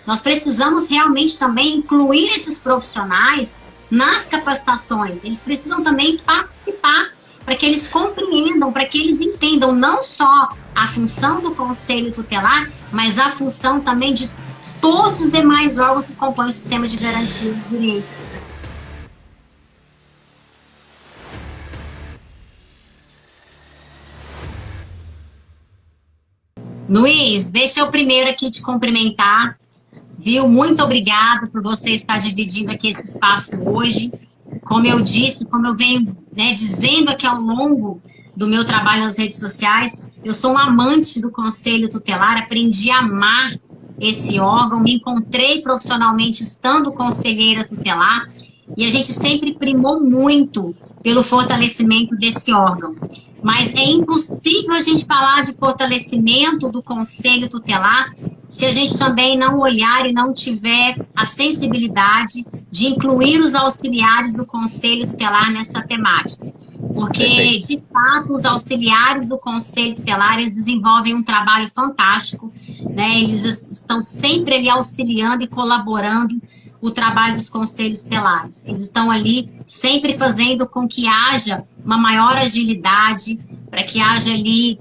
Nós precisamos realmente também incluir esses profissionais nas capacitações. Eles precisam também participar para que eles compreendam, para que eles entendam não só a função do Conselho Tutelar, mas a função também de todos os demais órgãos que compõem o sistema de garantia de direitos. Luiz, deixa eu primeiro aqui te cumprimentar, viu? Muito obrigada por você estar dividindo aqui esse espaço hoje. Como eu disse, como eu venho dizendo aqui ao longo do meu trabalho nas redes sociais, eu sou um amante do Conselho Tutelar, aprendi a amar esse órgão, me encontrei profissionalmente estando conselheira tutelar, e a gente sempre primou muito pelo fortalecimento desse órgão. Mas é impossível a gente falar de fortalecimento do Conselho Tutelar se a gente também não olhar e não tiver a sensibilidade de incluir os auxiliares do Conselho Tutelar nessa temática. Porque, de fato, os auxiliares do Conselho Tutelar, eles desenvolvem um trabalho fantástico, né? Eles estão sempre ali auxiliando e colaborando o trabalho dos conselhos tutelares. Eles estão ali sempre fazendo com que haja uma maior agilidade, para que haja ali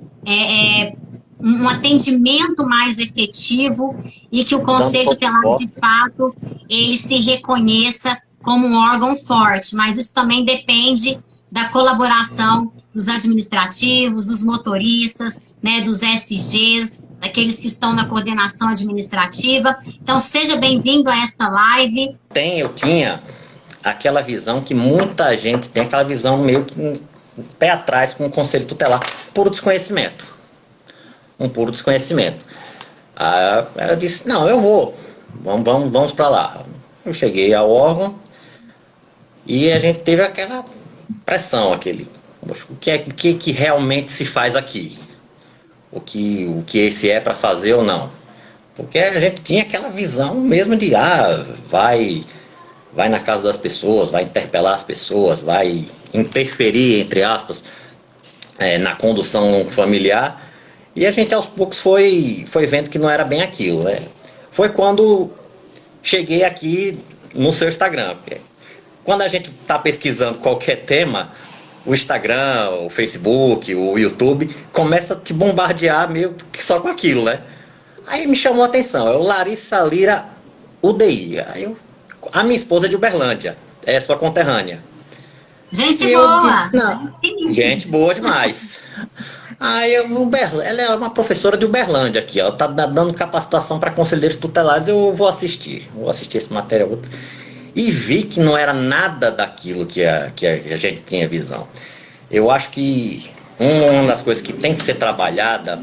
um atendimento mais efetivo e que o Conselho Tutelar, de fato, ele se reconheça como um órgão forte. Mas isso também depende da colaboração dos administrativos, dos motoristas, né, dos SGs, daqueles que estão na coordenação administrativa. Então, seja bem-vindo a essa live. Eu tinha aquela visão que muita gente tem, aquela visão meio que um pé atrás com o Conselho Tutelar, puro desconhecimento. Um puro desconhecimento. Eu disse, não, eu vou, vamos para lá. Eu cheguei ao órgão e a gente teve aquela pressão, o que realmente se faz aqui? O que esse é para fazer ou não? Porque a gente tinha aquela visão mesmo de, vai na casa das pessoas, vai interpelar as pessoas, vai interferir, entre aspas, na condução familiar, e a gente aos poucos foi vendo que não era bem aquilo, né? Foi quando cheguei aqui no seu Instagram. Quando a gente está pesquisando qualquer tema, o Instagram, o Facebook, o YouTube, começa a te bombardear meio que só com aquilo, né? Aí me chamou a atenção, é o Larissa Lira UDI. A minha esposa é de Uberlândia, é sua conterrânea. Gente boa! Gente boa demais. Aí ela é uma professora de Uberlândia aqui, ela está dando capacitação para conselheiros tutelares, eu vou assistir essa matéria outra. E vi que não era nada daquilo que a gente tinha visão. Eu acho que uma das coisas que tem que ser trabalhada,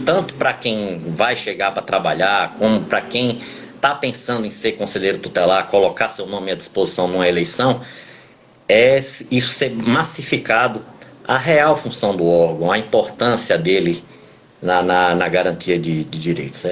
tanto para quem vai chegar para trabalhar, como para quem está pensando em ser conselheiro tutelar, colocar seu nome à disposição numa eleição, é isso ser massificado, a real função do órgão, a importância dele na garantia de direitos.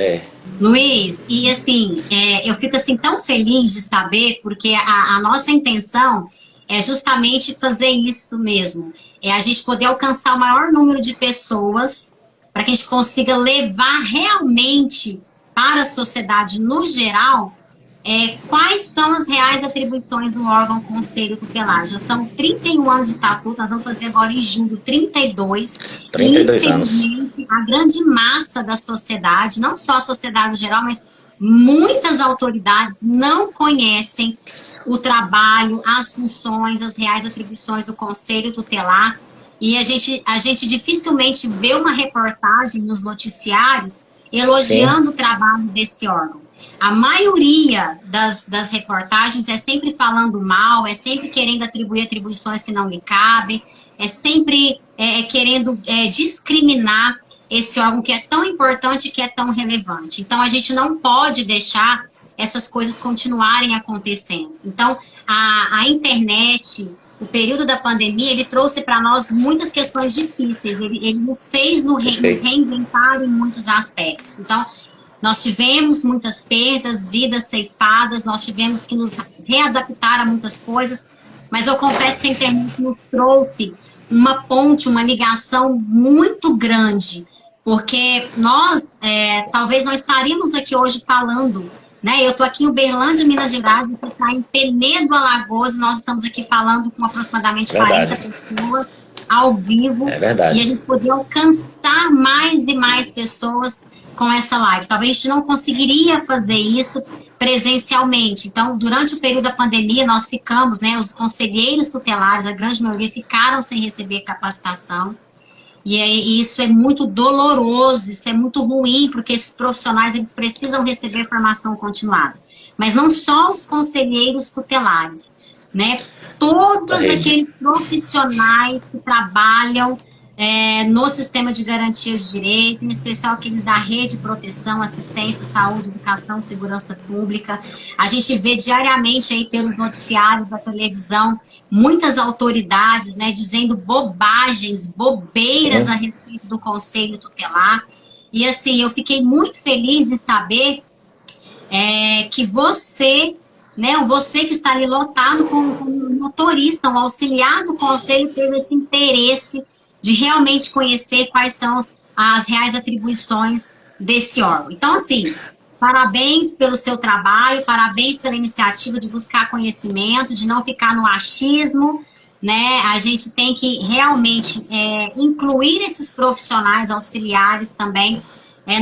Luiz, e assim, eu fico assim tão feliz de saber, porque a nossa intenção é justamente fazer isso mesmo, a gente poder alcançar o maior número de pessoas, para que a gente consiga levar realmente para a sociedade no geral, quais são as reais atribuições do órgão Conselho Tutelar. Já são 31 anos de estatuto, nós vamos fazer agora em julho 32. 32 anos. A grande massa da sociedade, não só a sociedade no geral, mas muitas autoridades não conhecem o trabalho, as funções, as reais atribuições do Conselho Tutelar. E a gente dificilmente vê uma reportagem nos noticiários elogiando o trabalho desse órgão. A maioria das reportagens é sempre falando mal, é sempre querendo atribuir atribuições que não lhe cabem, é sempre querendo discriminar esse órgão que é tão importante e que é tão relevante. Então, a gente não pode deixar essas coisas continuarem acontecendo. Então, a internet, o período da pandemia, ele trouxe para nós muitas questões difíceis, ele nos fez nos reinventar em muitos aspectos. Então, nós tivemos muitas perdas, vidas ceifadas, nós tivemos que nos readaptar a muitas coisas, mas eu confesso que a internet nos trouxe uma ponte, uma ligação muito grande porque nós talvez não estaríamos aqui hoje falando, né? Eu estou aqui em Uberlândia, Minas Gerais, você está em Penedo, Alagoas, nós estamos aqui falando com aproximadamente 40 pessoas ao vivo. É verdade. E a gente poderia alcançar mais e mais pessoas com essa live. Talvez a gente não conseguiria fazer isso presencialmente. Então, durante o período da pandemia, nós ficamos, né, os conselheiros tutelares, a grande maioria, ficaram sem receber capacitação. E isso é muito doloroso, isso é muito ruim, porque esses profissionais, eles precisam receber formação continuada. Mas não só os conselheiros tutelares, né? Todos aqueles profissionais que trabalham no sistema de garantias de direito, em especial aqueles da rede de proteção, assistência, saúde, educação, segurança pública. A gente vê diariamente aí pelos noticiários da televisão muitas autoridades, né, dizendo bobagens, bobeiras a respeito do Conselho Tutelar. E assim, eu fiquei muito feliz em saber que você, né, você que está ali lotado como motorista, um auxiliar do Conselho, teve esse interesse de realmente conhecer quais são as reais atribuições desse órgão. Então, assim, parabéns pelo seu trabalho, parabéns pela iniciativa de buscar conhecimento, de não ficar no achismo, né? A gente tem que realmente incluir esses profissionais auxiliares também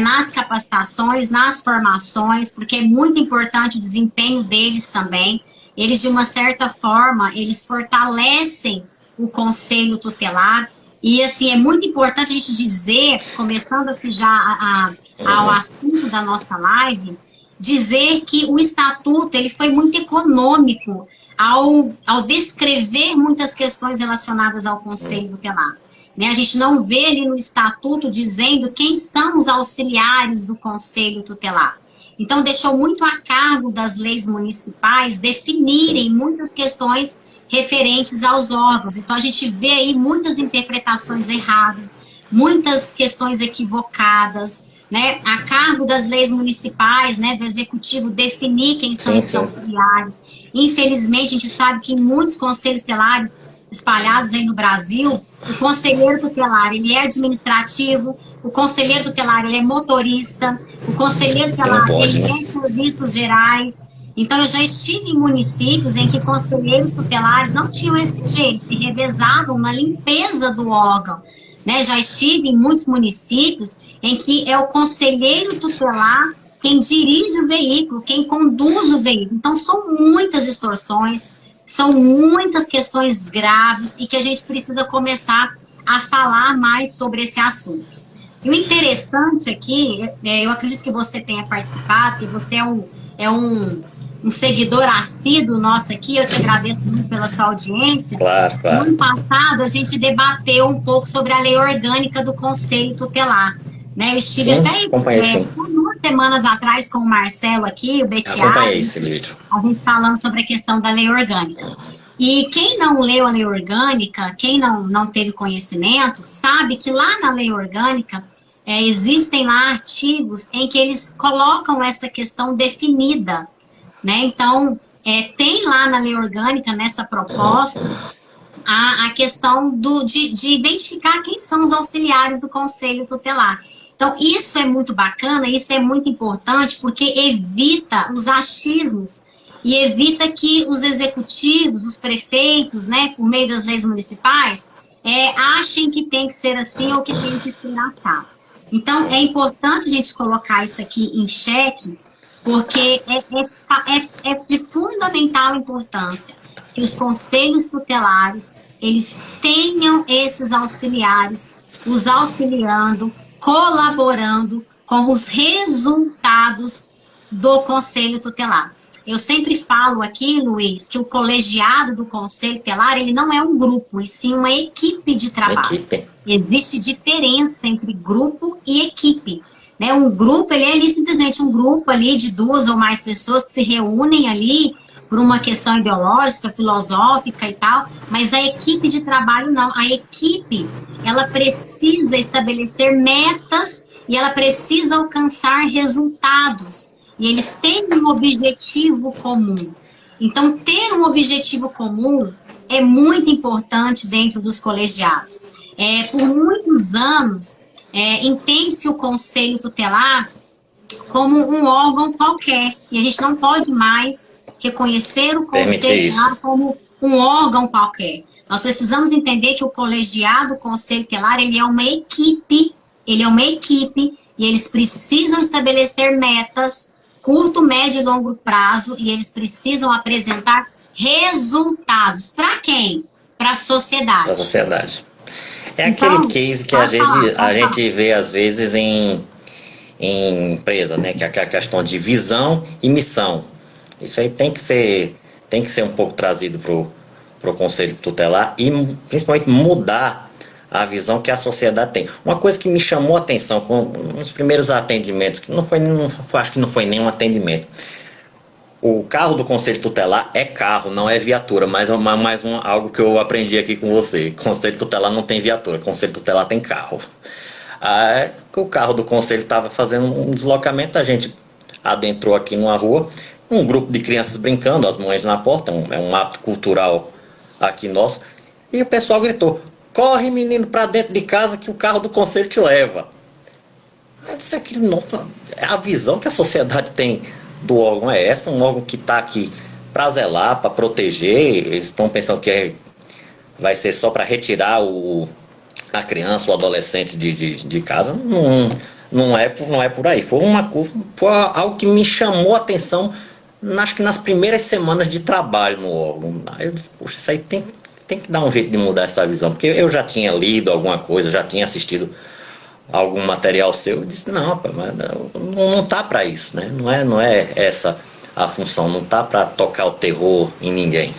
nas capacitações, nas formações, porque é muito importante o desempenho deles também. Eles, de uma certa forma, eles fortalecem o Conselho Tutelar. E, assim, é muito importante a gente dizer, começando aqui já ao assunto da nossa live, dizer que o Estatuto, ele foi muito econômico ao descrever muitas questões relacionadas ao Conselho Tutelar. Né? A gente não vê ali no Estatuto dizendo quem são os auxiliares do Conselho Tutelar. Então, deixou muito a cargo das leis municipais definirem muitas questões referentes aos órgãos. Então, a gente vê aí muitas interpretações erradas, muitas questões equivocadas, né? A cargo das leis municipais, né, do executivo definir quem são esses auxiliares. Infelizmente, a gente sabe que em muitos conselhos tutelares espalhados aí no Brasil, o conselheiro tutelar, ele é administrativo, o conselheiro tutelar, ele é motorista, o conselheiro tutelar, ele é serviços gerais. Então, eu já estive em municípios em que conselheiros tutelares não tinham esse jeito, se revezavam na limpeza do órgão. Né? Já estive em muitos municípios em que é o conselheiro tutelar quem dirige o veículo, quem conduz o veículo. Então, são muitas distorções, são muitas questões graves e que a gente precisa começar a falar mais sobre esse assunto. E o interessante aqui, eu acredito que você tenha participado, que você é um seguidor assíduo nosso aqui, eu te agradeço muito pela sua audiência. Claro, claro. No ano passado, a gente debateu um pouco sobre a lei orgânica do Conselho Tutelar. Né? Eu estive até 2 semanas atrás com o Marcelo aqui, o Betiari. Acompanhei esse vídeo. A gente falando sobre a questão da lei orgânica. E quem não leu a lei orgânica, quem não teve conhecimento, sabe que lá na lei orgânica existem lá artigos em que eles colocam essa questão definida. Né? Então, tem lá na lei orgânica, nessa proposta, a questão de identificar quem são os auxiliares do Conselho Tutelar. Então, isso é muito bacana, isso é muito importante, porque evita os achismos e evita que os executivos, os prefeitos, né, por meio das leis municipais, achem que tem que ser assim ou que tem que ser assado. Então, é importante a gente colocar isso aqui em xeque, porque é de fundamental importância que os conselhos tutelares, eles tenham esses auxiliares, os auxiliando, colaborando com os resultados do Conselho Tutelar. Eu sempre falo aqui, Luiz, que o colegiado do Conselho Tutelar, ele não é um grupo, e sim uma equipe de trabalho. Existe diferença entre grupo e equipe. Né? Um grupo, ele é ali simplesmente um grupo ali de 2 ou mais pessoas que se reúnem ali por uma questão ideológica, filosófica e tal, mas a equipe de trabalho não. A equipe, ela precisa estabelecer metas e ela precisa alcançar resultados. E eles têm um objetivo comum. Então, ter um objetivo comum é muito importante dentro dos colegiados. Por muitos anos, entende-se o Conselho Tutelar como um órgão qualquer. E a gente não pode mais reconhecer o Conselho Tutelar como um órgão qualquer. Nós precisamos entender que o colegiado, o Conselho Tutelar, ele é uma equipe, e eles precisam estabelecer metas, curto, médio e longo prazo, e eles precisam apresentar resultados. Para quem? Para a sociedade. Para a sociedade. É então, aquele case que a gente vê às vezes em empresa, né? Que é a questão de visão e missão. Isso aí tem que ser um pouco trazido para o Conselho Tutelar e principalmente mudar a visão que a sociedade tem. Uma coisa que me chamou a atenção com os primeiros atendimentos, que acho que não foi nenhum atendimento. O carro do Conselho Tutelar é carro, não é viatura, mas algo que eu aprendi aqui com você. Conselho Tutelar não tem viatura, Conselho Tutelar tem carro. O carro do Conselho estava fazendo um deslocamento, a gente adentrou aqui numa rua, um grupo de crianças brincando, as mães na porta, é um ato cultural aqui nosso, e o pessoal gritou: corre, menino, para dentro de casa que o carro do Conselho te leva. Eu disse aquilo, não, a visão que a sociedade tem do órgão é essa, um órgão que está aqui para zelar, para proteger. Eles estão pensando que vai ser só para retirar a criança, o adolescente de casa. Não é por aí. Foi algo que me chamou a atenção, acho que nas primeiras semanas de trabalho no órgão. Aí eu disse, poxa, isso aí tem que dar um jeito de mudar essa visão, porque eu já tinha lido alguma coisa, já tinha assistido algum material seu, eu disse, não, mas não tá para isso, né? Não é essa a função, não tá para tocar o terror em ninguém.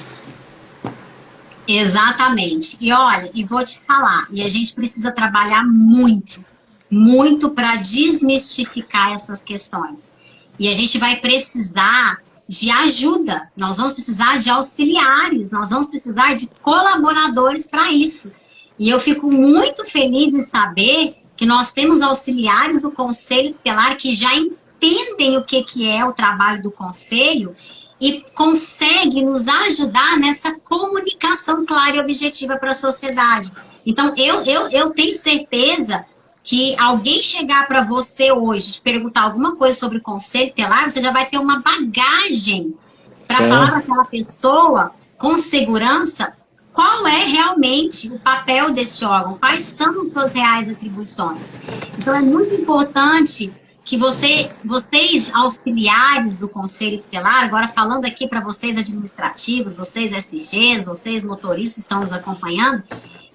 Exatamente. E olha, e vou te falar, e a gente precisa trabalhar muito para desmistificar essas questões. E a gente vai precisar de ajuda, nós vamos precisar de auxiliares, nós vamos precisar de colaboradores para isso. E eu fico muito feliz em saber que nós temos auxiliares do Conselho Tutelar que já entendem o que é o trabalho do Conselho e conseguem nos ajudar nessa comunicação clara e objetiva para a sociedade. Então, eu tenho certeza que alguém chegar para você hoje, te perguntar alguma coisa sobre o Conselho Tutelar, você já vai ter uma bagagem para falar para aquela pessoa com segurança qual é realmente o papel desse órgão, quais são as suas reais atribuições. Então, é muito importante que vocês, auxiliares do Conselho Tutelar, agora falando aqui para vocês administrativos, vocês SGs, vocês motoristas que estão nos acompanhando,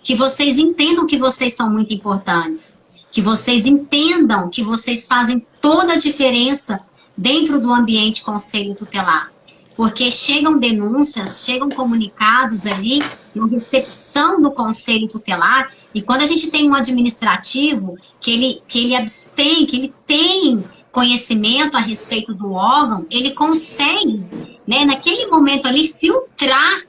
que vocês entendam que vocês são muito importantes, que vocês entendam que vocês fazem toda a diferença dentro do ambiente Conselho Tutelar. Porque chegam denúncias, chegam comunicados ali na recepção do Conselho Tutelar, e quando a gente tem um administrativo que ele abstém, que ele tem conhecimento a respeito do órgão, ele consegue, né, naquele momento ali, filtrar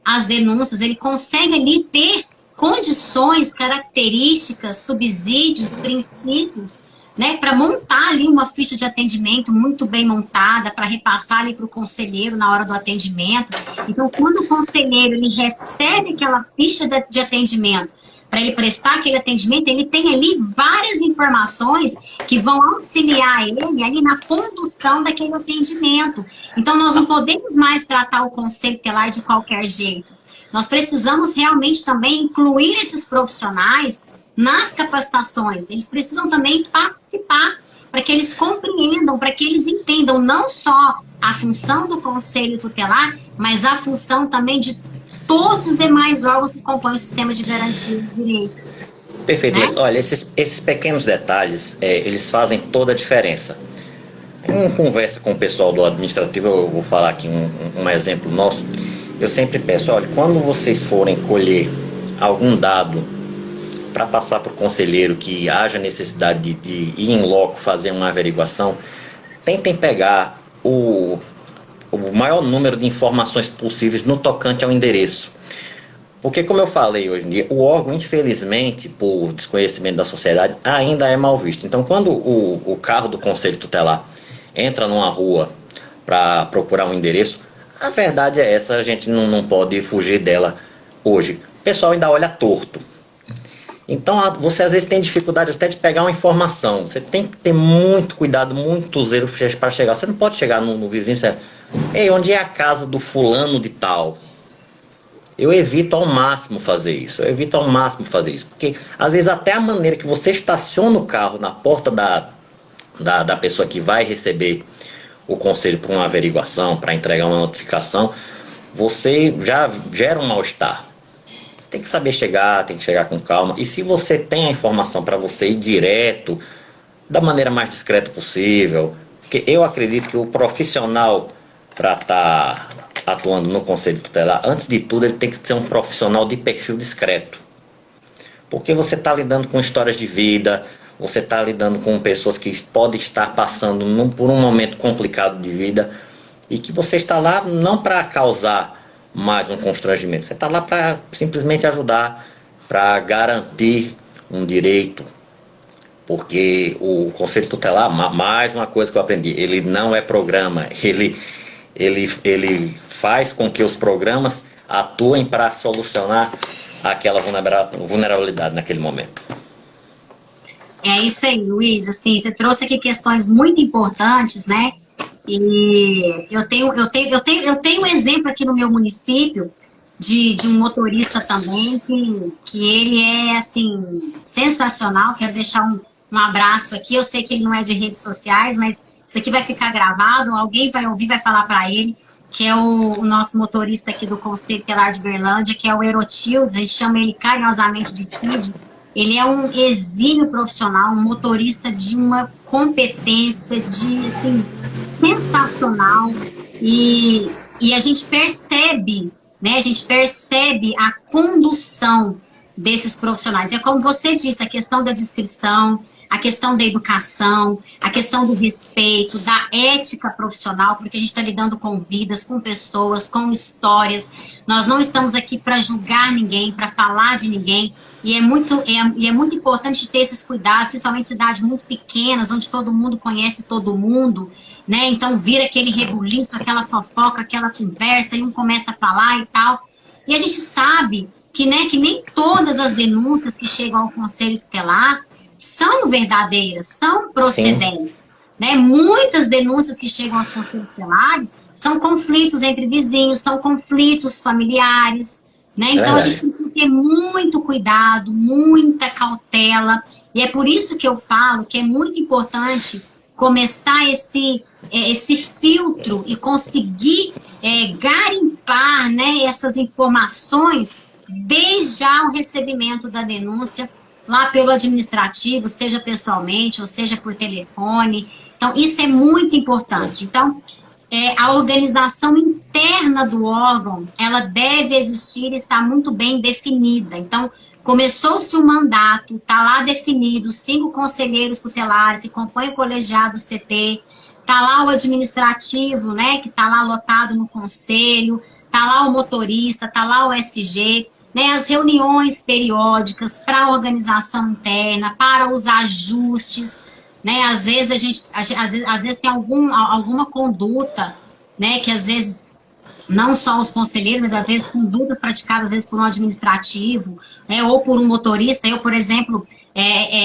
as denúncias, ele consegue ali ter condições, características, subsídios, princípios, né, para montar ali uma ficha de atendimento muito bem montada, para repassar ali para o conselheiro na hora do atendimento. Então, quando o conselheiro ele recebe aquela ficha de atendimento, para ele prestar aquele atendimento, ele tem ali várias informações que vão auxiliar ele ali na condução daquele atendimento. Então, nós não podemos mais tratar o Conselho Tutelar de qualquer jeito. Nós precisamos realmente também incluir esses profissionais nas capacitações. Eles precisam também participar para que eles compreendam, para que eles entendam não só a função do Conselho Tutelar, mas a função também de todos os demais órgãos que compõem o sistema de garantia de direito. Perfeito. Né? Olha, esses pequenos detalhes, eles fazem toda a diferença. Em conversa com o pessoal do administrativo, eu vou falar aqui um exemplo nosso. Eu sempre peço, olha, quando vocês forem colher algum dado para passar para o conselheiro que haja necessidade de ir em loco fazer uma averiguação, tentem pegar o maior número de informações possíveis no tocante ao endereço. Porque, como eu falei hoje em dia, o órgão, infelizmente, por desconhecimento da sociedade, ainda é mal visto. Então, quando o carro do Conselho Tutelar entra numa rua para procurar um endereço, a verdade é essa, a gente não pode fugir dela hoje. O pessoal ainda olha torto. Então, você às vezes tem dificuldade até de pegar uma informação. Você tem que ter muito cuidado, muito zelo para chegar. Você não pode chegar no vizinho e dizer: ei, onde é a casa do fulano de tal? Eu evito ao máximo fazer isso. Porque, às vezes, até a maneira que você estaciona o carro na porta da pessoa que vai receber o conselho para uma averiguação, para entregar uma notificação, você já gera um mal-estar. Tem que saber chegar, tem que chegar com calma. E se você tem a informação para você ir direto, da maneira mais discreta possível, porque eu acredito que o profissional, para estar atuando no Conselho Tutelar, antes de tudo, ele tem que ser um profissional de perfil discreto. Porque você está lidando com histórias de vida, você está lidando com pessoas que podem estar passando por um momento complicado de vida, e que você está lá não para causar mais um constrangimento. Você está lá para simplesmente ajudar, para garantir um direito. Porque o Conselho Tutelar, mais uma coisa que eu aprendi, ele não é programa, ele faz com que os programas atuem para solucionar aquela vulnerabilidade naquele momento. É isso aí, Luiz. Assim, você trouxe aqui questões muito importantes, né? E eu tenho um exemplo aqui no meu município de um motorista também que ele é assim sensacional. Quero deixar um abraço aqui. Eu sei que ele não é de redes sociais, mas isso aqui vai ficar gravado. Alguém vai ouvir, vai falar para ele, que é o nosso motorista aqui do Conselho Tutelar de Berlândia, que é o Erotildes. A gente chama ele carinhosamente de Tid. Ele é um exímio profissional, um motorista de uma competência assim, sensacional. E a gente percebe, né? A gente percebe a condução desses profissionais. É como você disse, a questão da discrição, a questão da educação, a questão do respeito, da ética profissional, porque a gente está lidando com vidas, com pessoas, com histórias. Nós não estamos aqui para julgar ninguém, para falar de ninguém. E é muito importante ter esses cuidados, principalmente em cidades muito pequenas, onde todo mundo conhece todo mundo, né? Então vira aquele rebuliço, aquela fofoca, aquela conversa, e um começa a falar e tal. E a gente sabe que nem todas as denúncias que chegam ao Conselho Tutelar são verdadeiras, são procedentes. Né? Muitas denúncias que chegam aos Conselhos Tutelares são conflitos entre vizinhos, são conflitos familiares. Né? Então, a gente tem que ter muito cuidado, muita cautela. E é por isso que eu falo que é muito importante começar esse filtro e conseguir garimpar, né, essas informações desde já o recebimento da denúncia lá pelo administrativo, seja pessoalmente ou seja por telefone. Então, isso é muito importante. Então, a organização interna do órgão, ela deve existir e estar muito bem definida. Então, começou-se o mandato, está lá definido, 5 conselheiros tutelares que compõem o colegiado CT, está lá o administrativo, né, que está lá lotado no conselho, está lá o motorista, está lá o SG, né, as reuniões periódicas para a organização interna, para os ajustes. Né, às vezes às vezes tem alguma conduta, né, que às vezes não só os conselheiros, mas às vezes condutas praticadas às vezes por um administrativo, né, ou por um motorista. Eu, por exemplo,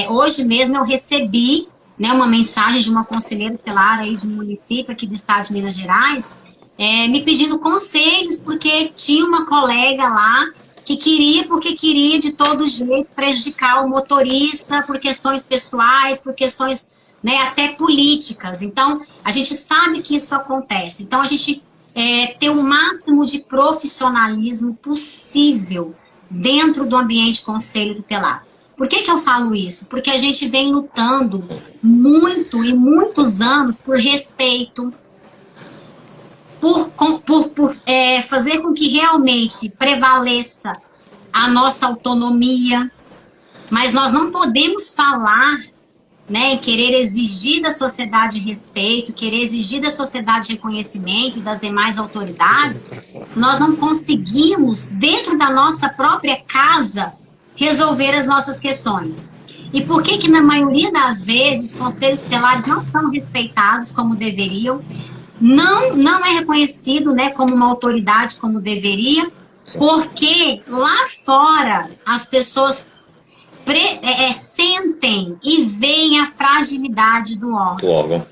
hoje mesmo eu recebi, né, uma mensagem de uma conselheira tutelar aí de um município aqui do estado de Minas Gerais, me pedindo conselhos porque tinha uma colega lá que queria de todo jeito prejudicar o motorista por questões pessoais, por questões, né, até políticas. Então, a gente sabe que isso acontece. Então, a gente ter o máximo de profissionalismo possível dentro do ambiente Conselho Tutelar. Por que eu falo isso? Porque a gente vem lutando muito e muitos anos por respeito, por fazer com que realmente prevaleça a nossa autonomia, mas nós não podemos falar, né, querer exigir da sociedade respeito, querer exigir da sociedade reconhecimento e das demais autoridades, se nós não conseguimos, dentro da nossa própria casa, resolver as nossas questões. E por que na maioria das vezes, os conselhos tutelares não são respeitados como deveriam, não é reconhecido, né, como uma autoridade como deveria, porque lá fora as pessoas sentem e veem a fragilidade do órgão. Do órgão.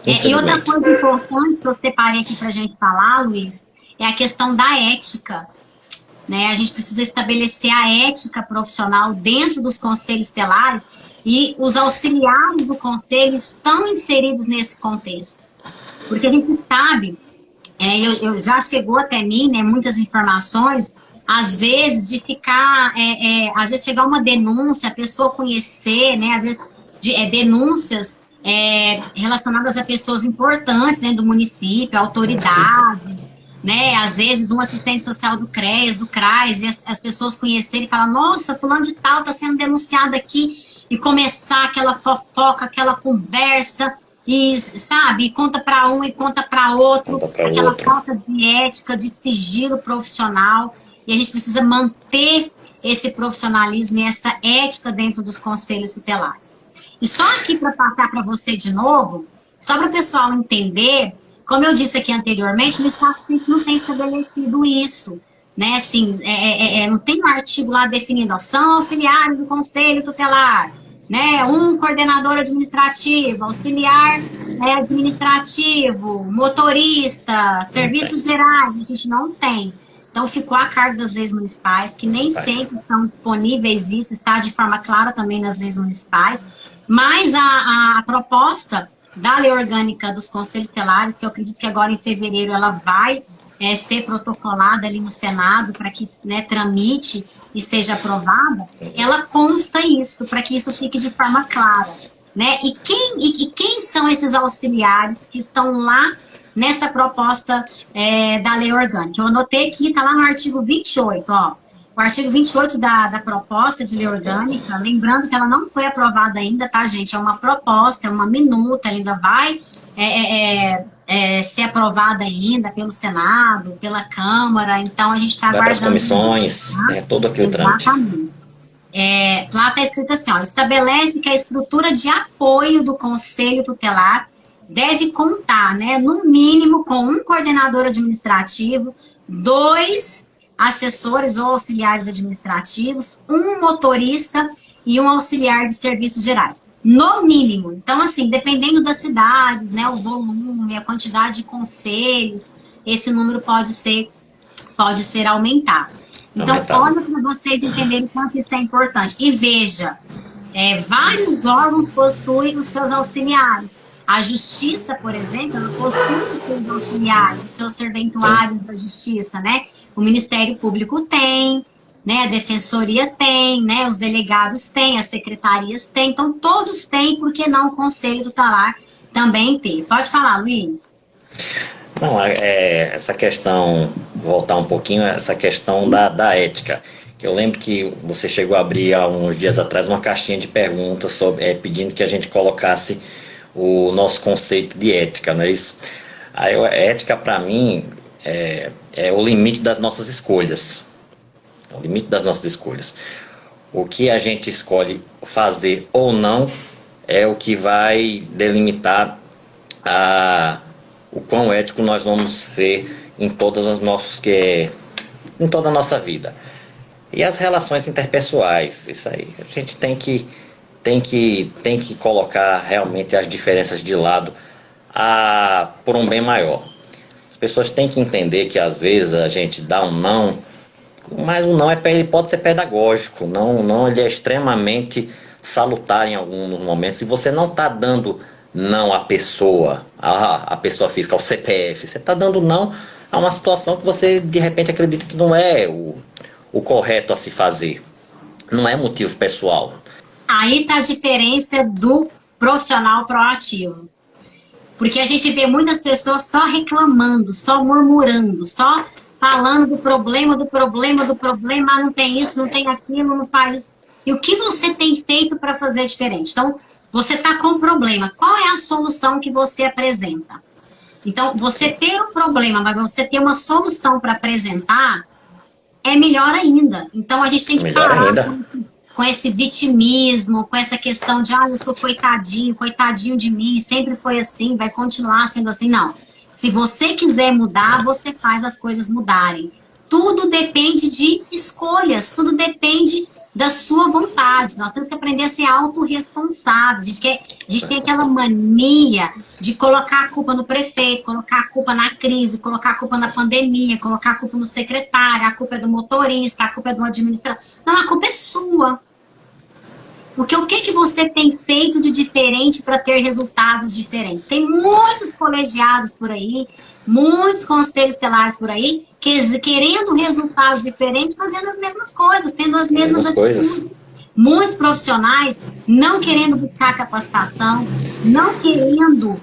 E outra coisa importante que eu separei aqui para a gente falar, Luiz, é a questão da ética. Né? A gente precisa estabelecer a ética profissional dentro dos conselhos tutelares e os auxiliares do conselho estão inseridos nesse contexto. Porque a gente sabe, já chegou até mim, né, muitas informações, às vezes de ficar, às vezes chegar uma denúncia, a pessoa conhecer, né, às vezes denúncias relacionadas a pessoas importantes, né, do município, autoridades, né, às vezes um assistente social do CREAS, do CRAS, e as pessoas conhecerem e falar, nossa, fulano de tal está sendo denunciado aqui, e começar aquela fofoca, aquela conversa, e, sabe, conta para um e conta para outro, aquela falta de ética, de sigilo profissional, e a gente precisa manter esse profissionalismo e essa ética dentro dos conselhos tutelares. E só aqui para passar para você de novo, só para o pessoal entender, como eu disse aqui anteriormente, no Estado a gente não tem estabelecido isso, né, assim, não tem um artigo lá definindo, ó, são auxiliares do conselho tutelar, né, um coordenador administrativo, auxiliar administrativo, motorista, serviços gerais, a gente não tem. Então, ficou a cargo das leis municipais, que nem sempre estão disponíveis, isso está de forma clara também nas leis municipais, mas a proposta da lei orgânica dos conselhos tutelares, que eu acredito que agora em fevereiro ela vai ser protocolada ali no Senado para que, né, tramite e seja aprovada, ela consta isso, para que isso fique de forma clara, né? E quem são esses auxiliares que estão lá nessa proposta da lei orgânica? Eu anotei aqui, está lá no artigo 28, ó. O artigo 28 da proposta de lei orgânica, lembrando que ela não foi aprovada ainda, tá, gente? É uma proposta, é uma minuta, ela ainda vai ser aprovada ainda pelo Senado, pela Câmara, então a gente está aguardando. Para as comissões, tá? Todo aquele trâmite. Exatamente. Lá está escrito assim, ó, estabelece que a estrutura de apoio do Conselho Tutelar deve contar, né, no mínimo com um coordenador administrativo, 2 assessores ou auxiliares administrativos, um motorista e um auxiliar de serviços gerais. No mínimo. Então, assim, dependendo das cidades, né, o volume, a quantidade de conselhos, esse número pode ser aumentado. Então, olha para vocês entenderem quanto isso é importante. E veja, vários órgãos possuem os seus auxiliares. A Justiça, por exemplo, ela possui os seus auxiliares, os seus serventuários da Justiça, né? O Ministério Público tem, né? A Defensoria tem, né? Os delegados têm, as secretarias têm. Então, todos têm, por que não o Conselho Tutelar também ter? Pode falar, Luiz. Não, essa questão, voltar um pouquinho, essa questão da ética. Que eu lembro que você chegou a abrir há uns dias atrás uma caixinha de perguntas pedindo que a gente colocasse o nosso conceito de ética, não é isso? A ética, para mim, é o limite das nossas escolhas. É o limite das nossas escolhas. O que a gente escolhe fazer ou não é o que vai delimitar o quão ético nós vamos ser em todas em toda a nossa vida. E as relações interpessoais, isso aí a gente tem que colocar realmente as diferenças de lado por um bem maior. As pessoas têm que entender que às vezes a gente dá um não, mas o não ele pode ser pedagógico, não ele é extremamente salutar em alguns momentos. Se você não está dando não à pessoa, a pessoa física, ao CPF, você está dando não a uma situação que você de repente acredita que não é o correto a se fazer, não é motivo pessoal. Aí está a diferença do profissional proativo. Porque a gente vê muitas pessoas só reclamando, só murmurando, só falando do problema, não tem isso, não tem aquilo, não faz isso. E o que você tem feito para fazer diferente? Então, você está com um problema. Qual é a solução que você apresenta? Então, você ter um problema, mas você ter uma solução para apresentar, é melhor ainda. Então, a gente tem que parar com esse vitimismo, com essa questão de, eu sou coitadinho de mim, sempre foi assim, vai continuar sendo assim. Não. Se você quiser mudar, você faz as coisas mudarem. Tudo depende de escolhas, tudo depende da sua vontade. Nós temos que aprender a ser autorresponsáveis. A gente tem aquela mania de colocar a culpa no prefeito, colocar a culpa na crise, colocar a culpa na pandemia, colocar a culpa no secretário, a culpa é do motorista, a culpa é do administrador. Não, a culpa é sua. Porque o que você tem feito de diferente para ter resultados diferentes? Tem muitos colegiados por aí, muitos conselhos estelares por aí, querendo resultados diferentes, fazendo as mesmas coisas, tendo as mesmas atitudes. Muitos profissionais não querendo buscar capacitação, não querendo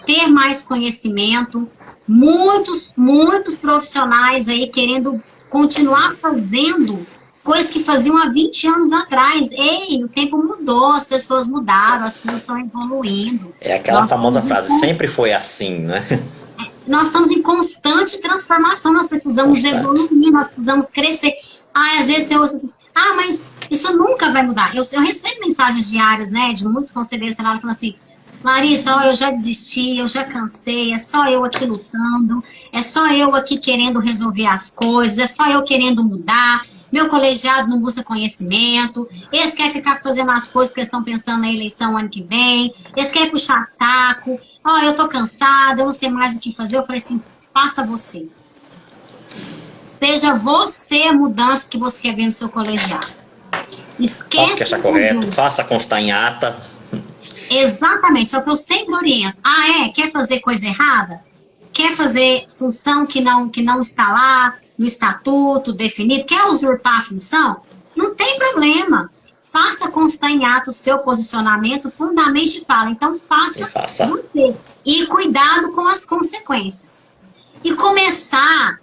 ter mais conhecimento, muitos profissionais aí querendo continuar fazendo coisas que faziam há 20 anos atrás. Ei, o tempo mudou, as pessoas mudaram, as coisas estão evoluindo. É aquela famosa frase, sempre foi assim, né? Nós estamos em constante transformação, nós precisamos evoluir, nós precisamos crescer. Às vezes eu ouço assim, mas isso nunca vai mudar. Eu recebo mensagens diárias, né, de muitos conselheiros falando assim, Larissa, eu já desisti, eu já cansei, é só eu aqui lutando, é só eu aqui querendo resolver as coisas, é só eu querendo mudar, meu colegiado não busca conhecimento, eles querem ficar fazendo as coisas porque estão pensando na eleição ano que vem, eles querem puxar saco, eu tô cansada, eu não sei mais o que fazer. Eu falei assim, faça você. Seja você a mudança que você quer ver no seu colegiado. Esqueça. Faça o que achar correto, faça constar em ata. Exatamente, é o que eu sempre oriento. Quer fazer coisa errada? Quer fazer função que não está lá no estatuto definido? Quer usurpar a função? Não tem problema. Faça constar em ato o seu posicionamento, fundamente fala. Então, faça você. E cuidado com as consequências. E começar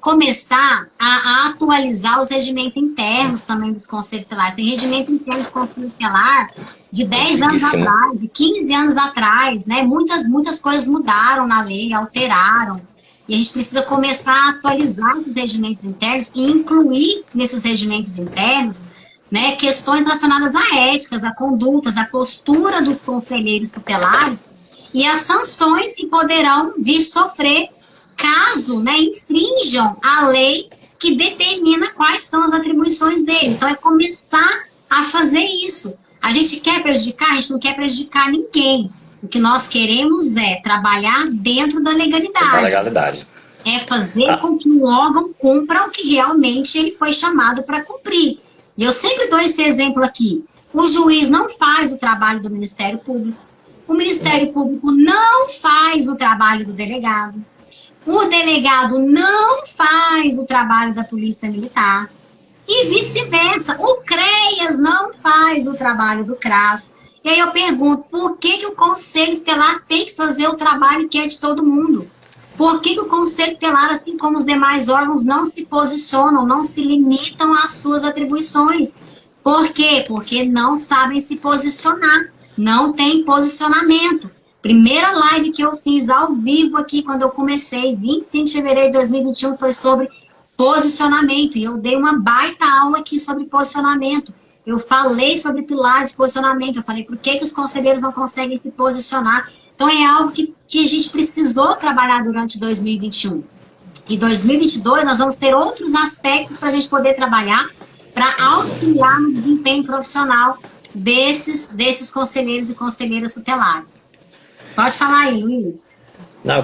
a atualizar os regimentos internos também dos conselhos estelares. Tem regimento interno dos conselhos estelares de 10 anos atrás, de 15 anos atrás, né? Muitas coisas mudaram na lei, alteraram. E a gente precisa começar a atualizar esses regimentos internos e incluir nesses regimentos internos, né, questões relacionadas a éticas, a condutas, a postura dos conselheiros tutelares e as sanções que poderão vir sofrer caso, né, infringam a lei que determina quais são as atribuições dele. Então, é começar a fazer isso. A gente quer prejudicar? A gente não quer prejudicar ninguém. O que nós queremos é trabalhar dentro da legalidade. É fazer com que o órgão cumpra o que realmente ele foi chamado para cumprir. E eu sempre dou esse exemplo aqui. O juiz não faz o trabalho do Ministério Público. O Ministério Público não faz o trabalho do delegado. O delegado não faz o trabalho da Polícia Militar. E vice-versa. O CREAS não faz o trabalho do CRAS. E aí eu pergunto, por que o Conselho Tutelar tem que fazer o trabalho que é de todo mundo? Por que o Conselho Tutelar, assim como os demais órgãos, não se posicionam, não se limitam às suas atribuições? Por quê? Porque não sabem se posicionar, não tem posicionamento. Primeira live que eu fiz ao vivo aqui, quando eu comecei, 25 de fevereiro de 2021, foi sobre posicionamento. E eu dei uma baita aula aqui sobre posicionamento. Eu falei sobre pilares de posicionamento, eu falei por que os conselheiros não conseguem se posicionar. Então, é algo que a gente precisou trabalhar durante 2021. E 2022, nós vamos ter outros aspectos para a gente poder trabalhar para auxiliar no desempenho profissional desses conselheiros e conselheiras tutelares. Pode falar aí, Luiz. Não,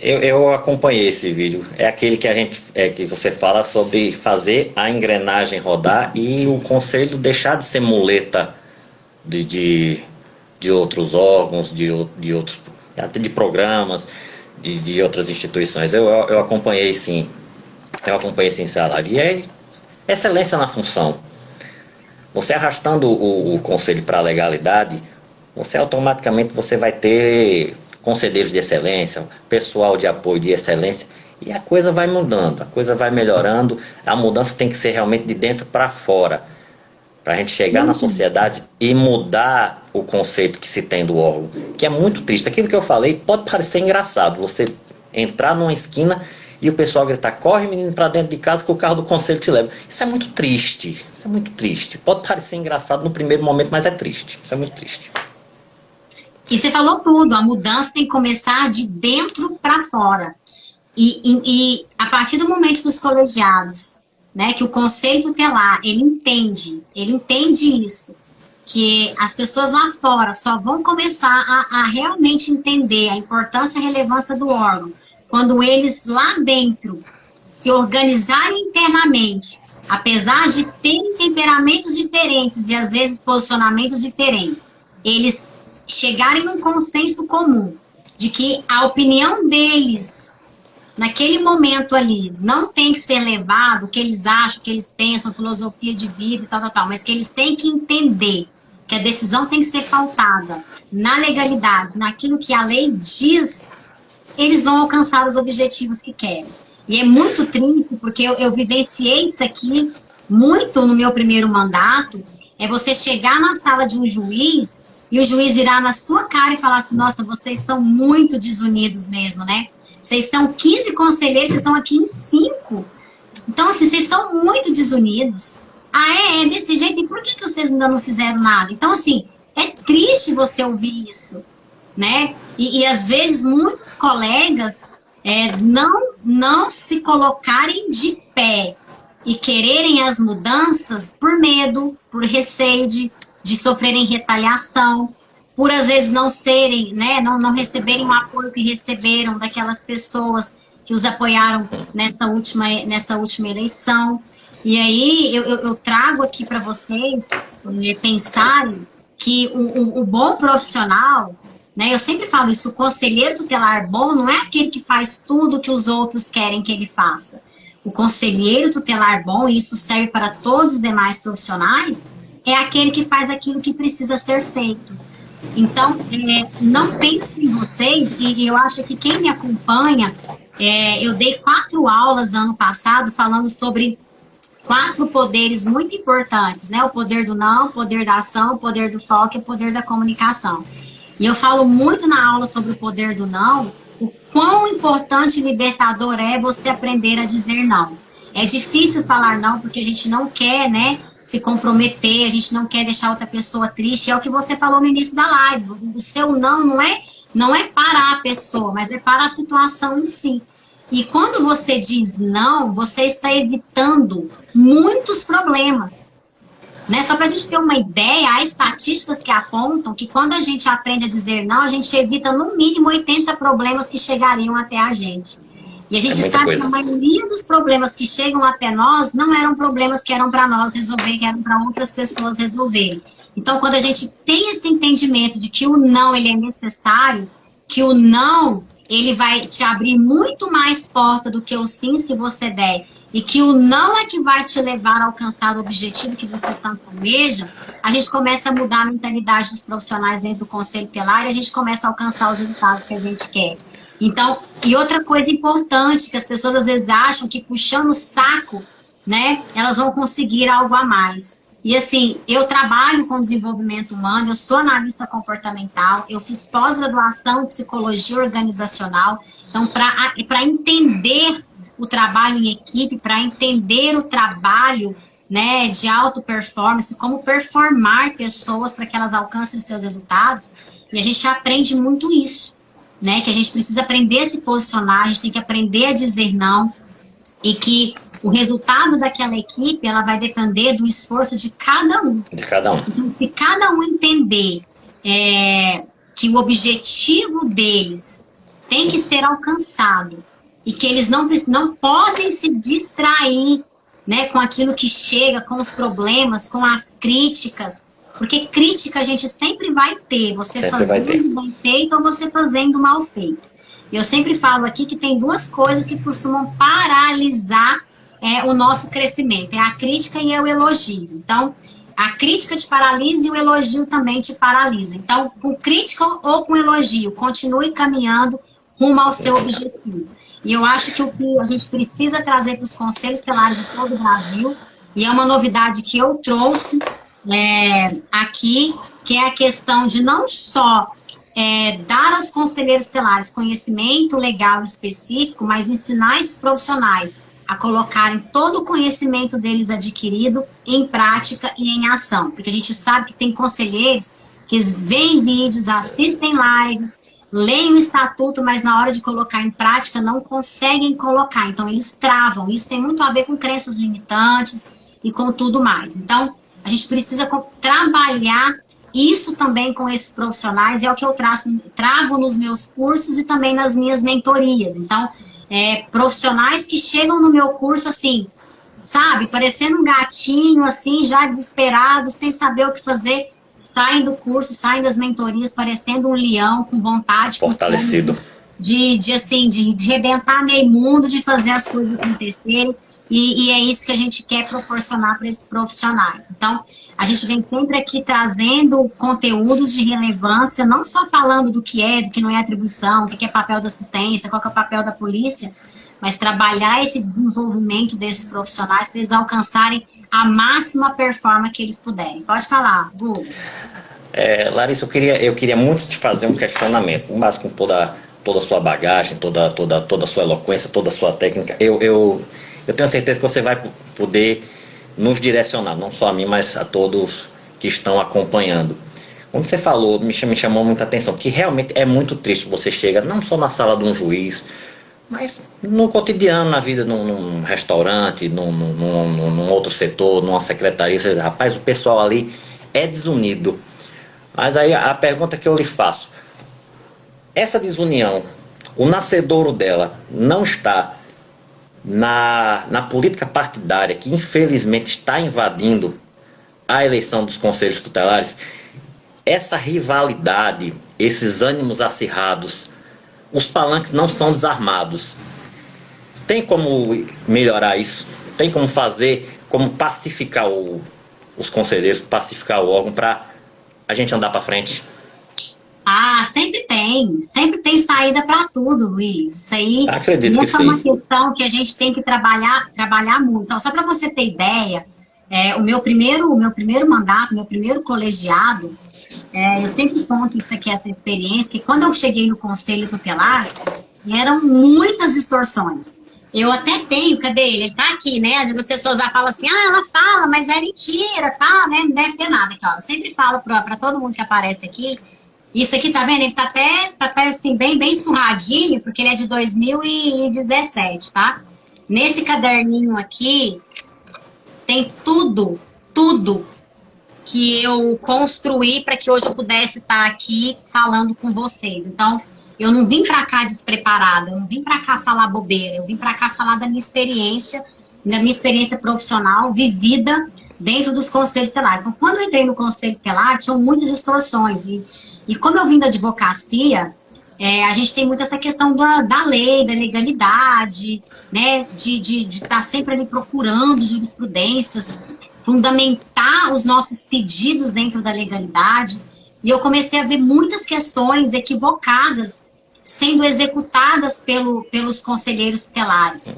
eu acompanhei esse vídeo. É aquele que você fala sobre fazer a engrenagem rodar e o conselho deixar de ser muleta de outros órgãos, de programas, de outras instituições. Eu acompanhei sim. Essa live. E é excelência na função. Você arrastando o conselho para a legalidade, você automaticamente vai ter conselheiros de excelência, pessoal de apoio de excelência, e a coisa vai mudando, a coisa vai melhorando. A mudança tem que ser realmente de dentro para fora, para a gente chegar na sociedade e mudar o conceito que se tem do órgão, que é muito triste. Aquilo que eu falei pode parecer engraçado, você entrar numa esquina e o pessoal gritar, corre menino para dentro de casa que o carro do conselho te leva. Isso é muito triste, Pode parecer engraçado no primeiro momento, mas é triste, isso é muito triste. E você falou tudo, a mudança tem que começar de dentro para fora. E a partir do momento que os colegiados né, que o Conselho Tutelar, ele entende isso, que as pessoas lá fora só vão começar a realmente entender a importância e a relevância do órgão quando eles lá dentro se organizarem internamente, apesar de terem temperamentos diferentes e às vezes posicionamentos diferentes, eles chegarem num consenso comum de que a opinião deles naquele momento ali não tem que ser levado, o que eles acham, o que eles pensam, filosofia de vida e tal, mas que eles têm que entender que a decisão tem que ser pautada na legalidade, naquilo que a lei diz, eles vão alcançar os objetivos que querem. E é muito triste, porque eu vivenciei isso aqui muito no meu primeiro mandato, é você chegar na sala de um juiz e o juiz virar na sua cara e falar assim, nossa, vocês estão muito desunidos mesmo, né? Vocês são 15 conselheiros, vocês estão aqui em 5. Então, assim, vocês são muito desunidos. Ah, é desse jeito, e por que vocês ainda não fizeram nada? Então, assim, é triste você ouvir isso, né? E às vezes, muitos colegas não se colocarem de pé e quererem as mudanças por medo, por receio de sofrerem retaliação, por às vezes não serem, né, não receberem o apoio que receberam daquelas pessoas que os apoiaram nessa última eleição. E aí eu trago aqui para vocês pensarem que o bom profissional, né, eu sempre falo isso, o conselheiro tutelar bom não é aquele que faz tudo que os outros querem que ele faça. O conselheiro tutelar bom, e isso serve para todos os demais profissionais, é aquele que faz aquilo que precisa ser feito. Então, não pense em vocês, e eu acho que quem me acompanha, eu dei 4 aulas no ano passado falando sobre 4 poderes muito importantes, né? O poder do não, o poder da ação, o poder do foco e o poder da comunicação. E eu falo muito na aula sobre o poder do não, o quão importante e libertador é você aprender a dizer não. É difícil falar não porque a gente não quer, né, se comprometer, a gente não quer deixar outra pessoa triste. É o que você falou no início da live. O seu não é para a pessoa, mas é para a situação em si. E quando você diz não, você está evitando muitos problemas. Né? Só para a gente ter uma ideia, há estatísticas que apontam que quando a gente aprende a dizer não, a gente evita no mínimo 80 problemas que chegariam até a gente. E a gente sabe que a maioria dos problemas que chegam até nós não eram problemas que eram para nós resolver, que eram para outras pessoas resolverem. Então, quando a gente tem esse entendimento de que o não ele é necessário, que o não ele vai te abrir muito mais porta do que os sims que você der, e que o não é que vai te levar a alcançar o objetivo que você tanto almeja, a gente começa a mudar a mentalidade dos profissionais dentro do Conselho Tutelar e a gente começa a alcançar os resultados que a gente quer. Então, e outra coisa importante, que as pessoas às vezes acham que puxando o saco, né, elas vão conseguir algo a mais. E assim, eu trabalho com desenvolvimento humano, eu sou analista comportamental, eu fiz pós-graduação em psicologia organizacional, então para entender o trabalho em equipe, para entender o trabalho, né, de alta performance, como performar pessoas para que elas alcancem os seus resultados, e a gente aprende muito isso, né, que a gente precisa aprender a se posicionar, a gente tem que aprender a dizer não, e que o resultado daquela equipe, ela vai depender do esforço de cada um. De cada um. Então, se cada um entender que o objetivo deles tem que ser alcançado e que eles não podem se distrair, né, com aquilo que chega, com os problemas, com as críticas, porque crítica a gente sempre vai ter, você sempre fazendo bem feito ou você fazendo mal feito. Eu sempre falo aqui que tem 2 coisas que costumam paralisar o nosso crescimento, é a crítica e é o elogio. Então, a crítica te paralisa e o elogio também te paralisa. Então, com crítica ou com elogio, continue caminhando rumo ao seu objetivo. E eu acho que o que a gente precisa trazer para os conselhos tutelares de todo o Brasil, e é uma novidade que eu trouxe aqui, que é a questão de não só dar aos conselheiros tutelares conhecimento legal específico, mas ensinar esses profissionais a colocarem todo o conhecimento deles adquirido em prática e em ação. Porque a gente sabe que tem conselheiros que veem vídeos, assistem lives, leem o estatuto, mas na hora de colocar em prática não conseguem colocar. Então, eles travam. Isso tem muito a ver com crenças limitantes e com tudo mais. Então, a gente precisa trabalhar isso também com esses profissionais. É o que eu trago nos meus cursos e também nas minhas mentorias. Então, profissionais que chegam no meu curso assim, sabe, parecendo um gatinho, assim, já desesperado, sem saber o que fazer, saem do curso, saem das mentorias, parecendo um leão, com vontade, fortalecido, de arrebentar meio mundo, de fazer as coisas acontecerem, e é isso que a gente quer proporcionar para esses profissionais. Então, a gente vem sempre aqui trazendo conteúdos de relevância, não só falando do que é, do que não é atribuição, o que é papel da assistência, qual que é o papel da polícia, mas trabalhar esse desenvolvimento desses profissionais para eles alcançarem a máxima performance que eles puderem. Pode falar, Gu. Larissa, eu queria muito te fazer um questionamento, mas com toda a sua bagagem, toda a sua eloquência, toda a sua técnica. Eu tenho certeza que você vai poder nos direcionar, não só a mim, mas a todos que estão acompanhando. Quando você falou, me chamou muita atenção, que realmente é muito triste. Você chega não só na sala de um juiz, mas no cotidiano, na vida, num restaurante, num outro setor, numa secretaria, você diz, rapaz, o pessoal ali é desunido. Mas aí a pergunta que eu lhe faço, essa desunião, o nascedouro dela não está na política partidária, que infelizmente está invadindo a eleição dos conselhos tutelares? Essa rivalidade, esses ânimos acirrados, os palanques não são desarmados. Tem como melhorar isso? Tem como fazer, como pacificar os conselheiros, pacificar o órgão para a gente andar para frente? Sempre tem saída para tudo, Luiz. Isso aí, acredito que sim. É uma questão que a gente tem que trabalhar muito. Então, só para você ter ideia, o meu primeiro mandato, meu primeiro colegiado, eu sempre conto isso aqui, essa experiência, que quando eu cheguei no Conselho Tutelar, eram muitas distorções. Eu até tenho, cadê ele? Ele tá aqui, né? Às vezes as pessoas já falam assim, ela fala, mas é mentira, tá, né? Não deve ter nada aqui, ó. Eu sempre falo para todo mundo que aparece aqui, isso aqui, tá vendo? Ele tá até assim, bem surradinho, porque ele é de 2017, tá? Nesse caderninho aqui, tem tudo que eu construí para que hoje eu pudesse estar aqui falando com vocês. Então, eu não vim para cá despreparada, eu não vim para cá falar bobeira, eu vim para cá falar da minha experiência profissional vivida dentro dos conselhos tutelares. Então, quando eu entrei no conselho tutelar, tinham muitas distorções. E como eu vim da advocacia, a gente tem muito essa questão da lei, da legalidade, né, de estar sempre ali procurando jurisprudências, fundamentar os nossos pedidos dentro da legalidade. E eu comecei a ver muitas questões equivocadas sendo executadas pelos conselheiros tutelares.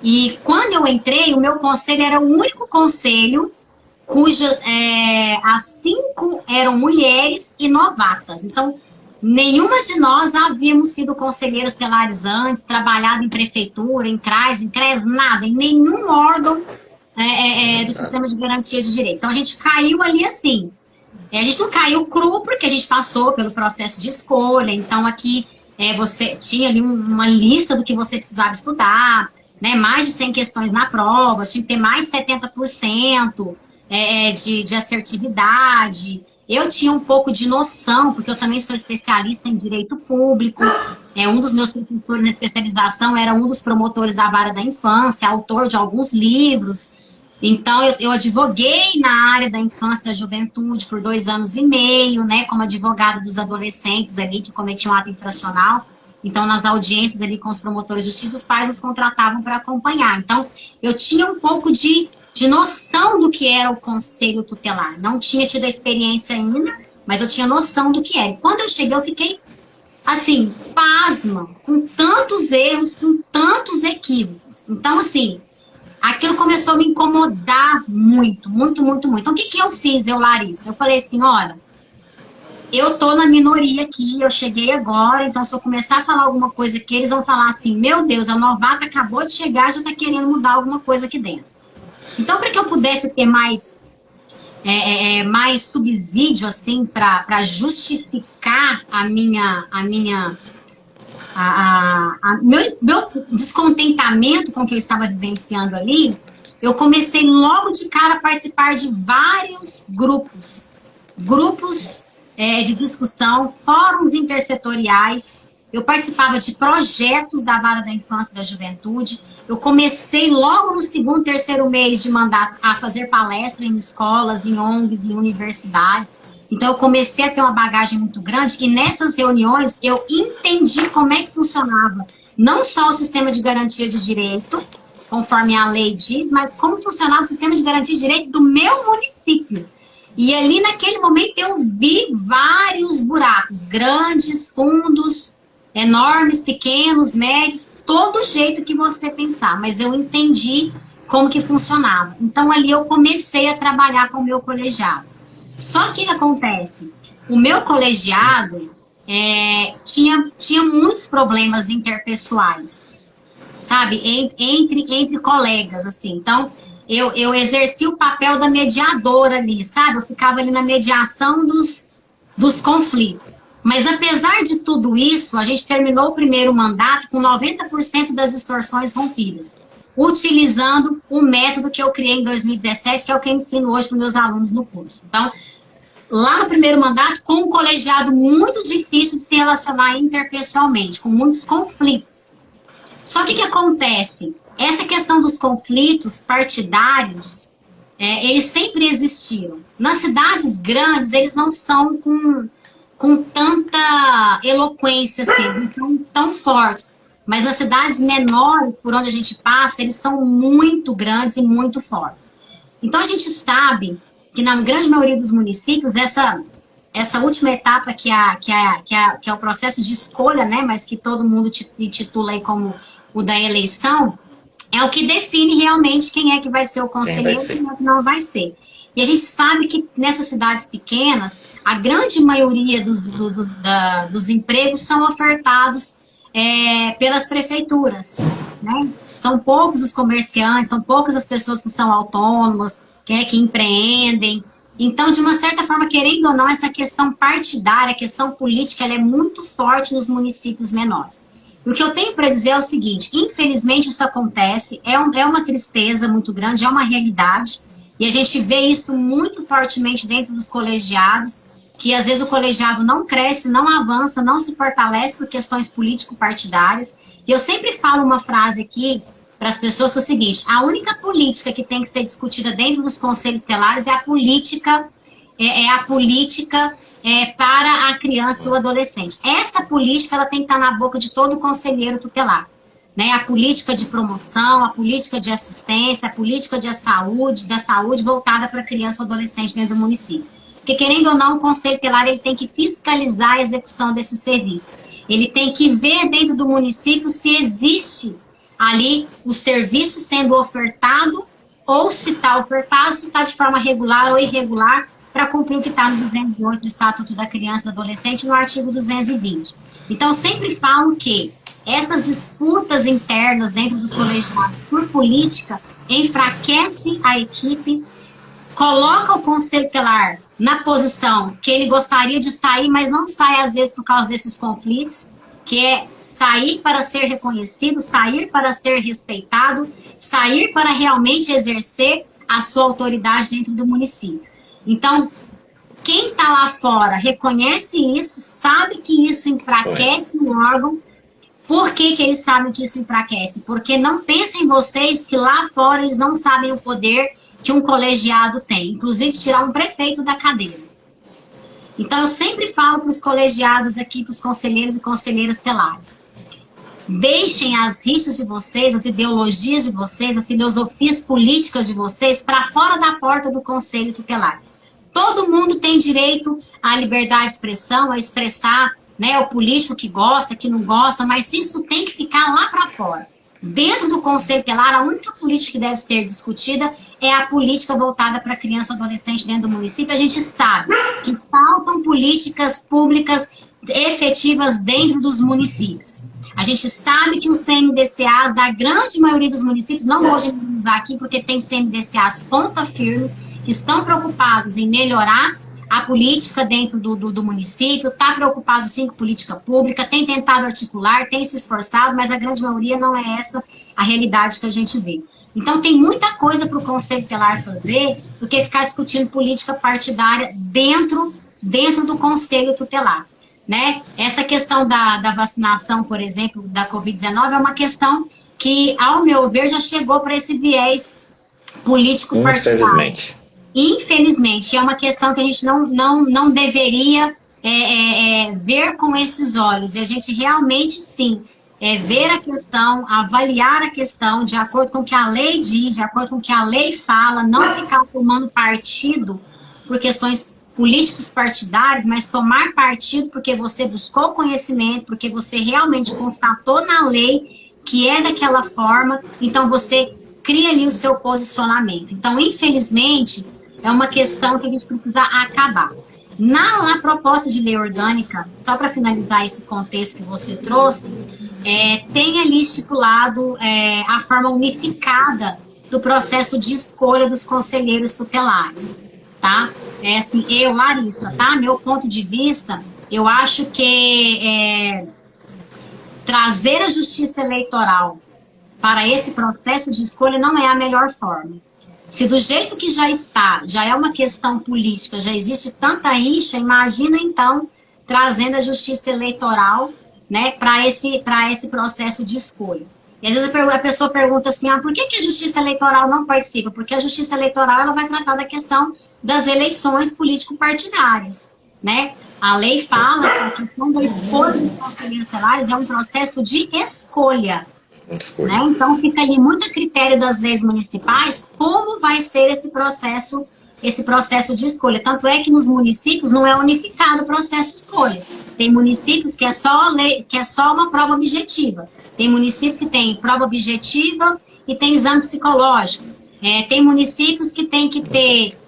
E quando eu entrei, o meu conselho era o único conselho as 5 eram mulheres e novatas. Então, nenhuma de nós havíamos sido conselheiros tutelares antes, trabalhado em prefeitura, em CRAS, nada, em nenhum órgão do sistema de garantia de direito. Então, a gente caiu ali assim. A gente não caiu cru, porque a gente passou pelo processo de escolha. Então, aqui você tinha ali uma lista do que você precisava estudar, né? Mais de 100 questões na prova, tinha que ter mais de 70%. De assertividade. Eu tinha um pouco de noção, porque eu também sou especialista em direito público. Um dos meus professores na especialização era um dos promotores da vara da infância, autor de alguns livros. Então, eu advoguei na área da infância e da juventude por 2 anos e meio, né, como advogada dos adolescentes ali que cometiam ato infracional. Então, nas audiências ali com os promotores de justiça, os pais os contratavam para acompanhar. Então, eu tinha um pouco de noção do que era o conselho tutelar. Não tinha tido a experiência ainda, mas eu tinha noção do que era. E quando eu cheguei, eu fiquei, assim, pasma, com tantos erros, com tantos equívocos. Então, assim, aquilo começou a me incomodar muito. Então, o que eu fiz, Larissa? Eu falei assim, olha, eu tô na minoria aqui, eu cheguei agora, então se eu começar a falar alguma coisa aqui, eles vão falar assim, meu Deus, a novata acabou de chegar e já tá querendo mudar alguma coisa aqui dentro. Então, para que eu pudesse ter mais mais subsídio, assim, para justificar meu descontentamento com o que eu estava vivenciando ali, eu comecei logo de cara a participar de vários grupos de discussão, fóruns intersetoriais. Eu participava de projetos da Vara da Infância e da Juventude. Eu comecei logo no segundo, terceiro mês de mandato a fazer palestra em escolas, em ONGs, em universidades. Então, eu comecei a ter uma bagagem muito grande e nessas reuniões eu entendi como é que funcionava não só o sistema de garantia de direito, conforme a lei diz, mas como funcionava o sistema de garantia de direito do meu município. E ali, naquele momento, eu vi vários buracos, grandes, fundos, enormes, pequenos, médios, todo jeito que você pensar, mas eu entendi como que funcionava. Então, ali eu comecei a trabalhar com o meu colegiado. Só que o que acontece? O meu colegiado tinha muitos problemas interpessoais, sabe? Entre colegas, assim. Então, eu exerci o papel da mediadora ali, sabe? Eu ficava ali na mediação dos conflitos. Mas, apesar de tudo isso, a gente terminou o primeiro mandato com 90% das distorções rompidas, utilizando o método que eu criei em 2017, que é o que eu ensino hoje para os meus alunos no curso. Então, lá no primeiro mandato, com um colegiado muito difícil de se relacionar interpessoalmente, com muitos conflitos. Só que o que acontece? Essa questão dos conflitos partidários, eles sempre existiram. Nas cidades grandes, eles não são com tanta eloquência, assim, não tão fortes. Mas nas cidades menores, por onde a gente passa, eles são muito grandes e muito fortes. Então, a gente sabe que na grande maioria dos municípios, essa última etapa que é o processo de escolha, né, mas que todo mundo intitula aí como o da eleição, é o que define realmente quem é que vai ser o conselheiro e quem é que não vai ser. E a gente sabe que nessas cidades pequenas, a grande maioria dos empregos são ofertados pelas prefeituras, né? São poucos os comerciantes, são poucas as pessoas que são autônomas, que empreendem. Então, de uma certa forma, querendo ou não, essa questão partidária, a questão política, ela é muito forte nos municípios menores. O que eu tenho para dizer é o seguinte: infelizmente isso acontece, é uma tristeza muito grande, é uma realidade, e a gente vê isso muito fortemente dentro dos colegiados, que às vezes o colegiado não cresce, não avança, não se fortalece por questões político-partidárias. E eu sempre falo uma frase aqui para as pessoas, que é o seguinte: a única política que tem que ser discutida dentro dos conselhos tutelares é a política para a criança e o adolescente. Essa política ela tem que estar na boca de todo conselheiro tutelar, né? A política de promoção, a política de assistência, a política da saúde voltada para a criança ou adolescente dentro do município. Porque, querendo ou não, o conselho tutelar ele tem que fiscalizar a execução desse serviço. Ele tem que ver dentro do município se existe ali o serviço sendo ofertado, ou se está ofertado, se está de forma regular ou irregular, para cumprir o que está no 208 do Estatuto da Criança e do Adolescente, no artigo 220. Então, sempre falo que essas disputas internas dentro dos colegiados por política enfraquecem a equipe, coloca o conselho tutelar na posição que ele gostaria de sair, mas não sai às vezes por causa desses conflitos, que é sair para ser reconhecido, sair para ser respeitado, sair para realmente exercer a sua autoridade dentro do município. Então, quem está lá fora reconhece isso, sabe que isso enfraquece o órgão. Por que eles sabem que isso enfraquece? Porque não pensem vocês que lá fora eles não sabem o poder que um colegiado tem, inclusive tirar um prefeito da cadeira. Então, eu sempre falo para os colegiados aqui, para os conselheiros e conselheiras tutelares: deixem as rixas de vocês, as ideologias de vocês, as filosofias políticas de vocês para fora da porta do conselho tutelar. Todo mundo tem direito à liberdade de expressão, a expressar, né, o político que gosta, que não gosta, mas isso tem que ficar lá para fora. Dentro do conselho tutelar, a única política que deve ser discutida é a política voltada para criança e adolescente dentro do município. A gente sabe que faltam políticas públicas efetivas dentro dos municípios. A gente sabe que os CMDCAs da grande maioria dos municípios, não vou generalizar aqui porque tem CMDCAs ponta firme, que estão preocupados em melhorar a política dentro do município, está preocupado sim com política pública, tem tentado articular, tem se esforçado, mas a grande maioria não é essa a realidade que a gente vê. Então, tem muita coisa para o Conselho Tutelar fazer do que ficar discutindo política partidária dentro do Conselho Tutelar, né? Essa questão da vacinação, por exemplo, da Covid-19, é uma questão que, ao meu ver, já chegou para esse viés político partidário. Infelizmente, é uma questão que a gente não deveria ver com esses olhos. E a gente realmente, sim, ver a questão, avaliar a questão de acordo com o que a lei diz, de acordo com o que a lei fala, não ficar tomando partido por questões políticos partidários, mas tomar partido porque você buscou conhecimento, porque você realmente constatou na lei que é daquela forma, então você cria ali o seu posicionamento. Então, infelizmente, é uma questão que a gente precisa acabar. Na proposta de lei orgânica, só para finalizar esse contexto que você trouxe, tem ali estipulado a forma unificada do processo de escolha dos conselheiros tutelares, tá? Assim, Larissa, tá? Meu ponto de vista, eu acho que trazer a justiça eleitoral para esse processo de escolha não é a melhor forma. Se do jeito que já está, já é uma questão política, já existe tanta rixa, imagina então trazendo a justiça eleitoral, né, para esse processo de escolha. E às vezes a pessoa pergunta assim, por que a justiça eleitoral não participa? Porque a justiça eleitoral ela vai tratar da questão das eleições político-partidárias, né? A lei fala que a questão da escolha dos conselheiros tutelares é um processo de escolha. Né? Então, fica ali muito a critério das leis municipais como vai ser esse processo de escolha. Tanto é que nos municípios não é unificado o processo de escolha. Tem municípios que é só uma prova objetiva. Tem municípios que tem prova objetiva e tem exame psicológico. Tem municípios que tem que ter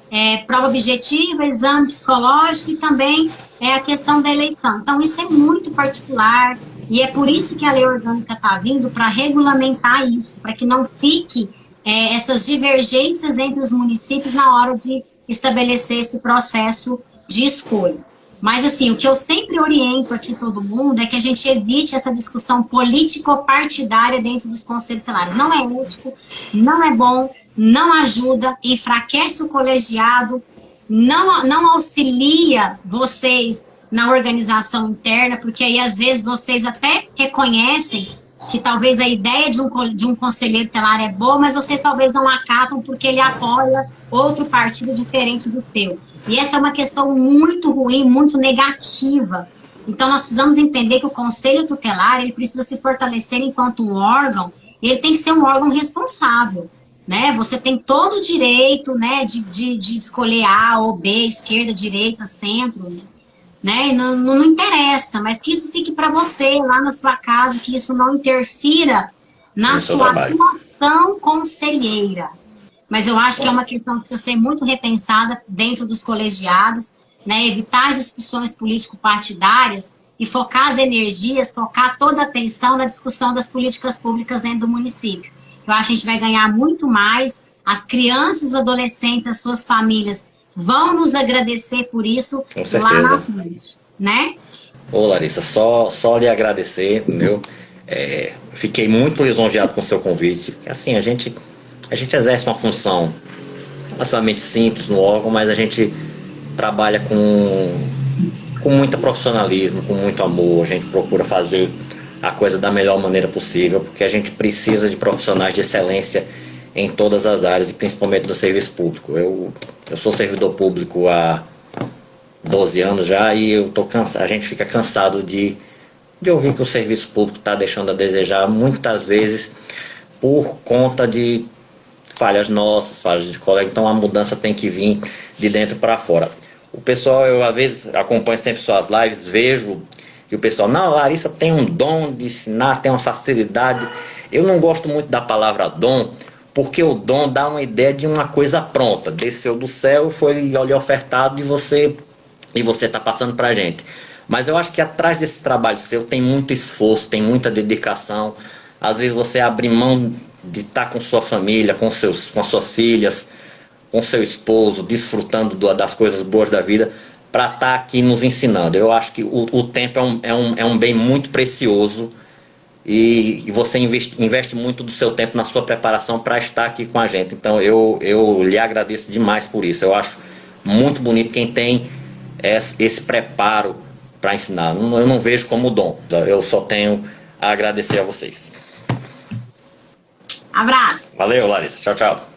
prova objetiva, exame psicológico e também a questão da eleição. Então, isso é muito particular. E é por isso que a lei orgânica está vindo para regulamentar isso, para que não fique essas divergências entre os municípios na hora de estabelecer esse processo de escolha. Mas, assim, o que eu sempre oriento aqui todo mundo é que a gente evite essa discussão político-partidária dentro dos conselhos tutelares. Não é ético, não é bom, não ajuda, enfraquece o colegiado, não auxilia vocês na organização interna, porque aí às vezes vocês até reconhecem que talvez a ideia de um conselheiro tutelar é boa, mas vocês talvez não acatam porque ele apoia outro partido diferente do seu. E essa é uma questão muito ruim, muito negativa. Então nós precisamos entender que o conselho tutelar, ele precisa se fortalecer enquanto um órgão, ele tem que ser um órgão responsável, né? Você tem todo o direito, né, de escolher A ou B, esquerda, direita, centro, né? Não interessa, mas que isso fique para você lá na sua casa, que isso não interfira na sua atuação conselheira. Mas eu acho que é uma questão que precisa ser muito repensada dentro dos colegiados, né? Evitar discussões político-partidárias e focar as energias, focar toda a atenção na discussão das políticas públicas dentro do município. Eu acho que a gente vai ganhar muito mais, as crianças, os adolescentes, as suas famílias vão nos agradecer por isso lá na frente, né? Ô Larissa, só lhe agradecer, entendeu? Fiquei muito lisonjeado com o seu convite. Assim, a gente exerce uma função relativamente simples no órgão, mas a gente trabalha com muito profissionalismo, com muito amor. A gente procura fazer a coisa da melhor maneira possível, porque a gente precisa de profissionais de excelência em todas as áreas, e principalmente do serviço público. Eu sou servidor público há 12 anos já, e a gente fica cansado de ouvir que o serviço público está deixando a desejar, muitas vezes por conta de falhas nossas, falhas de colega. Então a mudança tem que vir de dentro para fora. O pessoal, eu às vezes acompanho sempre suas lives, vejo que o pessoal, não, a Larissa tem um dom de ensinar, tem uma facilidade. Eu não gosto muito da palavra dom, porque o dom dá uma ideia de uma coisa pronta, desceu do céu, foi lhe ofertado e você está passando para a gente. Mas eu acho que atrás desse trabalho seu tem muito esforço, tem muita dedicação. Às vezes você abre mão de estar com sua família, com suas filhas, com seu esposo, desfrutando das coisas boas da vida, para estar aqui nos ensinando. Eu acho que o tempo é um bem muito precioso e você investe muito do seu tempo na sua preparação para estar aqui com a gente. Então eu lhe agradeço demais por isso. Eu acho muito bonito quem tem esse preparo para ensinar. Eu não vejo como dom. Eu só tenho a agradecer a vocês. Abraço. Valeu, Larissa. Tchau, tchau.